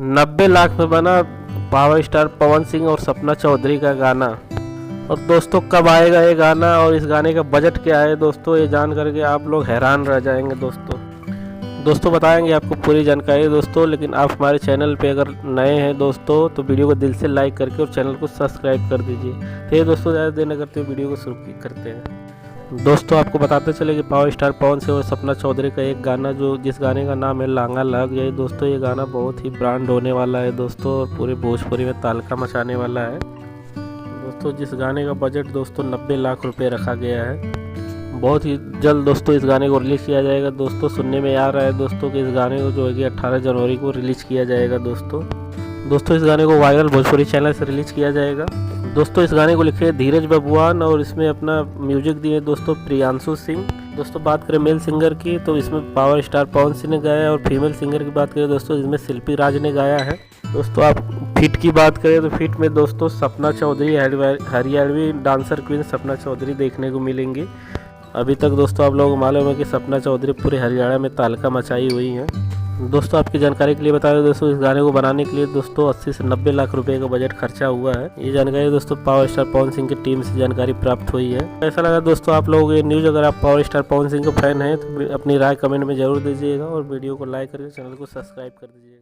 90 लाख में बना power star Pawan Singh और सपना चौधरी का गाना। और दोस्तों कब आएगा ये गाना और इस गाने का बजट क्या है दोस्तों, ये जान करके आप लोग हैरान रह जाएंगे दोस्तों बताएंगे आपको पूरी जानकारी दोस्तों। लेकिन आप हमारे चैनल पे अगर नए हैं दोस्तों तो वीडियो को दिल से लाइक करके और चैनल को सब्सक्राइब कर दीजिए। तो ये दोस्तों ज़्यादा देर न करते हुए वीडियो को शुरू करते हैं। दोस्तों आपको बताते चले कि पावर स्टार पवन सिंह और सपना चौधरी का एक गाना जिस गाने का नाम है लांगा लग गई दोस्तों, ये गाना बहुत ही ब्रांड होने वाला है दोस्तों और पूरे भोजपुरी में तहलका मचाने वाला है दोस्तों। जिस गाने का बजट दोस्तों 90 लाख रुपए रखा गया है। बहुत ही जल्द दोस्तों इस गाने को रिलीज़ किया जाएगा दोस्तों। सुनने में आ रहा है दोस्तों कि इस गाने को जो है कि 18 जनवरी को रिलीज़ किया जाएगा दोस्तों इस गाने को वायरल भोजपुरी चैनल से रिलीज़ किया जाएगा दोस्तों। इस गाने को लिखे धीरज बबुआन और इसमें अपना म्यूजिक दिए दोस्तों प्रियांशु सिंह। दोस्तों बात करें मेल सिंगर की तो इसमें पावर स्टार पवन सिंह ने गाया है और फीमेल सिंगर की बात करें दोस्तों इसमें शिल्पी राज ने गाया है दोस्तों। आप फिट की बात करें तो फिट में दोस्तों सपना चौधरी हरियाणवी डांसर क्वीन सपना चौधरी देखने को मिलेंगी। अभी तक दोस्तों आप लोगों को मालूम है कि सपना चौधरी पूरे हरियाणा में तहलका मचाई हुई हैं दोस्तों। आपकी जानकारी के लिए बता दें दोस्तों इस गाने को बनाने के लिए दोस्तों 80 से 90 लाख रुपए का बजट खर्चा हुआ है। ये जानकारी दोस्तों पावर स्टार पवन सिंह की टीम से जानकारी प्राप्त हुई है। ऐसा लगा दोस्तों आप लोगों को ये न्यूज़। अगर आप पावर स्टार पवन सिंह के फैन हैं तो अपनी राय कमेंट में जरूर दीजिएगा और वीडियो को लाइक करके चैनल को सब्सक्राइब कर दीजिएगा।